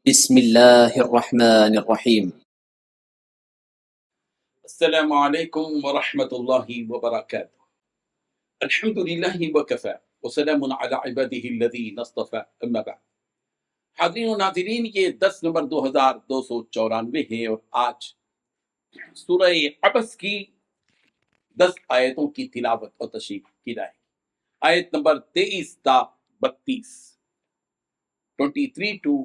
بسم الله الرحمن الرحيم. السلام علیکم ورحمۃ اللہ وبرکاتہ۔ الحمد للہ وکفی وسلام علی عبادہ الذین اصطفی، اما بعد۔ حاضرین و ناظرین، یہ 10 نمبر 2294 ہے، اور آج سورہ عبس کی 10 آیتوں کی تلاوت اور تشریح کی جائے۔ آیت نمبر 23 تا 32، 23 to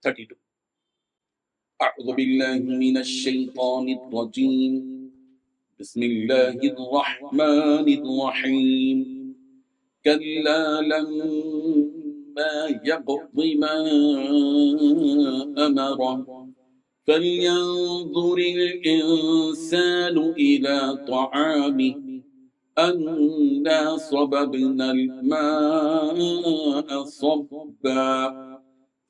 32۔ اعوذ باللہ من الشیطان الرجیم، بسم اللہ الرحمن الرحیم۔ کلا لما یقض ما امرہ فلینظر الانسان الى طعامہ انا صببنا الماء صبا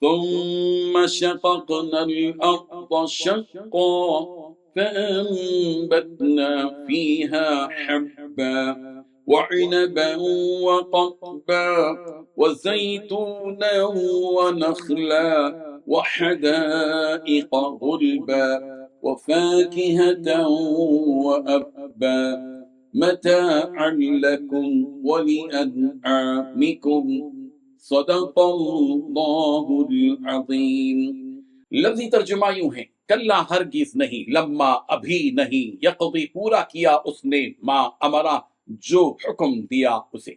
ثم شققنا الأرض شقا فأنبتنا فيها حبا وعنبا وقضبا وزيتونا ونخلا وحدائق غلبا وفاكهة وأبا متاعا لكم ولأنعامكم صدق اللہ العظیم۔ لفظی ترجمہ یوں ہے، کلا ہرگز نہیں، لما ابھی نہیں، یقضی پورا کیا اس نے، ما امرا جو حکم دیا اسے،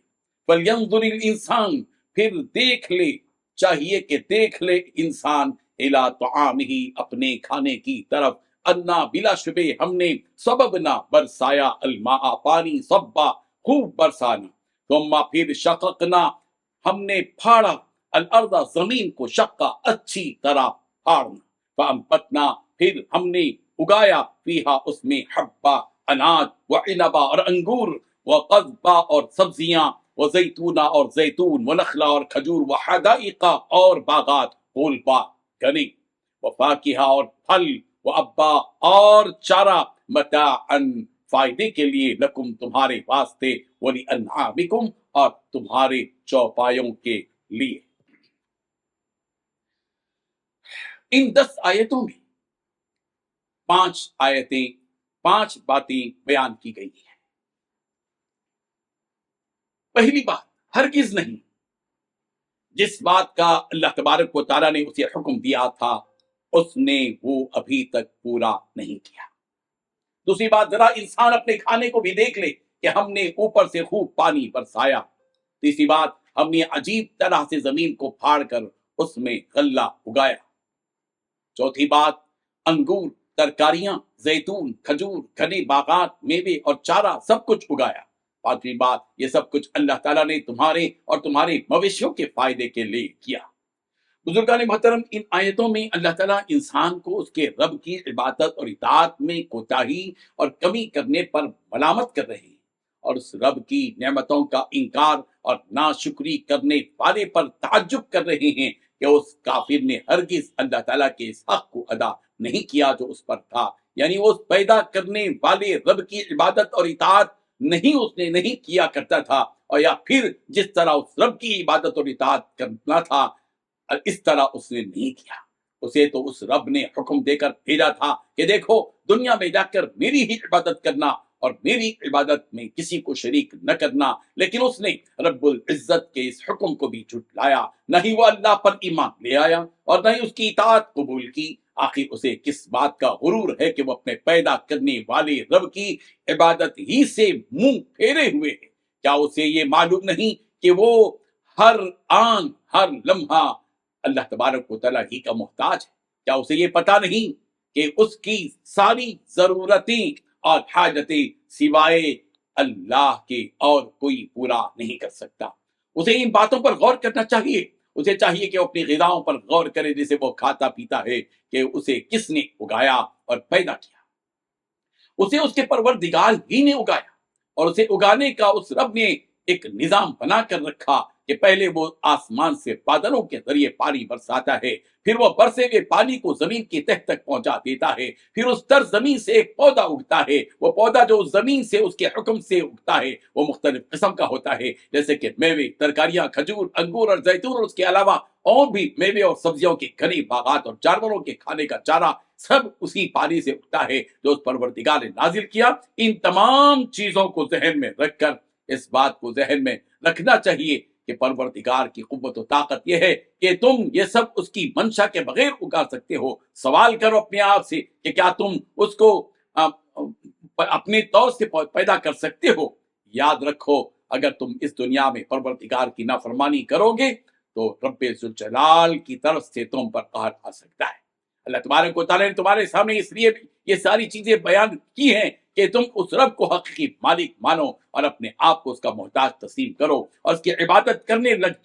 فلینظر الانسان پھر دیکھ لے، چاہیے کہ دیکھ لے انسان، الی طعامہ اپنے کھانے کی طرف، انا بلا شبہ ہم نے، سببنا برسایا، الماء پانی، صبا خوب برسانا، ثم پھر شققنا ہم نے پھاڑا، الارض زمین کو، شقا اچھی طرح پھاڑنا، فانبتنا پھر ہم نے اگایا، فیہا اس میں، حبا اناج، وعنبا اور انگور، وقضبا اور سبزیاں، وزیتونا اور زیتون، ونخلا اور کھجور، وحدائقا اور باغات، غلبا گنے، وفاکہا اور پھل، وابا اور چارہ، متاعن فائدے کے لیے، لکم تمہارے واسطے، ولانعامکم اور تمہارے چوپایوں کے لیے۔ ان 10 آیتوں میں 5 باتیں بیان کی گئی ہیں۔ پہلی بات، ہرگز نہیں، جس بات کا اللہ تبارک و تعالیٰ نے اسے حکم دیا تھا اس نے وہ ابھی تک پورا نہیں کیا۔ دوسری بات، ذرا انسان اپنے کھانے کو بھی دیکھ لے کہ ہم نے اوپر سے خوب پانی برسایا۔ تیسری بات، ہم نے عجیب طرح سے زمین کو پھاڑ کر اس میں غلہ اگایا۔ چوتھی بات، انگور، ترکاریاں، زیتون، کھجور، گھنے باغات، میوے اور چارہ سب کچھ اگایا۔ پانچویں بات، یہ سب کچھ اللہ تعالیٰ نے تمہارے اور تمہارے مویشیوں کے فائدے کے لیے کیا۔ بزرگان محترم، ان آیتوں میں اللہ تعالیٰ انسان کو اس کے رب کی عبادت اور اطاعت میں کوتاہی اور کمی کرنے پر ملامت کر رہے ہیں، اور اس رب کی نعمتوں کا انکار اور ناشکری کرنے والے پر تعجب کر رہے ہیں کہ اس کافر نے ہرگز اللہ تعالیٰ کے اس حق کو ادا نہیں کیا جو اس پر تھا، یعنی وہ اس پیدا کرنے والے رب کی عبادت اور اطاعت اس نے نہیں کیا کرتا تھا، اور یا پھر جس طرح اس رب کی عبادت اور اطاعت کرنا تھا اس طرح اس نے نہیں کیا۔ اسے تو اس رب نے حکم دے کر بھیجا تھا کہ دیکھو، دنیا میں جا کر میری ہی عبادت کرنا اور میری عبادت میں کسی کو شریک نہ کرنا، لیکن اس نے رب العزت کے اس حکم کو بھی جھٹلایا، نہ ہی وہ اللہ پر ایمان لے آیا اور نہ ہی اس کی اطاعت قبول کی۔ آخر اسے کس بات کا غرور ہے کہ وہ اپنے پیدا کرنے والے رب کی عبادت ہی سے منہ پھیرے ہوئے ہے؟ کیا اسے یہ معلوم نہیں کہ وہ ہر آن ہر لمحہ اللہ تبارک و تعالیٰ ہی کا محتاج ہے؟ کیا اسے یہ پتا نہیں کہ اس کی ساری ضرورتیں اور حاجتیں سوائے اللہ کے اور کوئی پورا نہیں کر سکتا؟ اسے ان باتوں پر غور کرنا چاہیے۔ اسے چاہیے کہ وہ اپنی غذاؤں پر غور کرے جسے وہ کھاتا پیتا ہے، کہ اسے کس نے اگایا اور پیدا کیا۔ اسے اس کے پروردگار ہی نے اگایا، اور اسے اگانے کا اس رب نے ایک نظام بنا کر رکھا کہ پہلے وہ آسمان سے بادلوں کے ذریعے پانی برساتا ہے، پھر وہ برسے ہوئے پانی کو زمین کی تہ تک پہنچا دیتا ہے، پھر اس تر زمین سے ایک پودا اگتا ہے، وہ پودا جو زمین سے اس کے حکم سے اگتا ہے وہ مختلف قسم کا ہوتا ہے، جیسے کہ میوے، ترکاریاں، کھجور، انگور اور زیتون، اور اس کے علاوہ اور بھی میوے اور سبزیوں کے گھنے باغات اور جانوروں کے کھانے کا چارہ سب اسی پانی سے اگتا ہے جو اس پروردگار نے نازل کیا۔ ان تمام چیزوں کو ذہن میں رکھ کر اس بات کو ذہن میں رکھنا چاہیے کہ پروردگار کی قوت و طاقت یہ ہے کہ تم یہ سب اس کی منشا کے بغیر اگا سکتے ہو۔ سوال کرو اپنے آپ سے کہ کیا تم اس کو اپنے طور سے پیدا کر سکتے ہو؟ یاد رکھو اگر تم اس دنیا میں پروردگار کی نافرمانی کرو گے تو رب ذوالجلال کی طرف سے تم پر قہر آ سکتا ہے۔ اللہ تبارک و تعالیٰ نے تمہارے سامنے اس لیے یہ ساری چیزیں بیان کی ہیں کہ تم اس رب کو حقیقی مالک مانو اور اپنے آپ کو اس کا محتاج تسلیم کرو اور اس کی عبادت کرنے لگ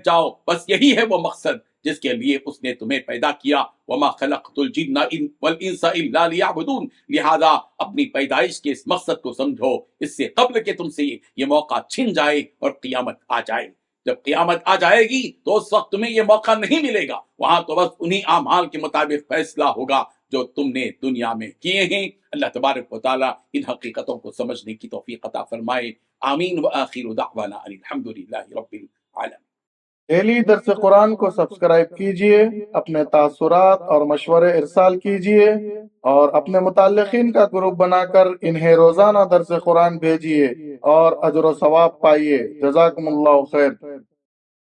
جاؤ بس یہی ہے وہ مقصد جس کے لیے اس نے تمہیں پیدا کیا۔ وما خلقت الجن والانس الا لیعبدون، لہذا اپنی پیدائش کے اس مقصد کو سمجھو اس سے قبل کہ تم سے یہ موقع چھن جائے اور قیامت آ جائے۔ جب قیامت آ جائے گی تو اس وقت تمہیں یہ موقع نہیں ملے گا، وہاں تو بس انہی اعمال کے مطابق فیصلہ ہوگا جو تم نے دنیا میں کیے ہیں۔ اللہ تبارک و تعالیٰ ان حقیقتوں کو سمجھنے کی توفیق عطا فرمائے۔ آمین وآخر دعوانا ان الحمدللہ رب العالمین۔ ڈیلی درس قرآن کو سبسکرائب کیجئے، اپنے تاثرات اور مشورے ارسال کیجئے اور اپنے متعلقین کا گروپ بنا کر انہیں روزانہ درس قرآن بھیجئے اور اجر و ثواب پائیے۔ جزاکم اللہ خیر۔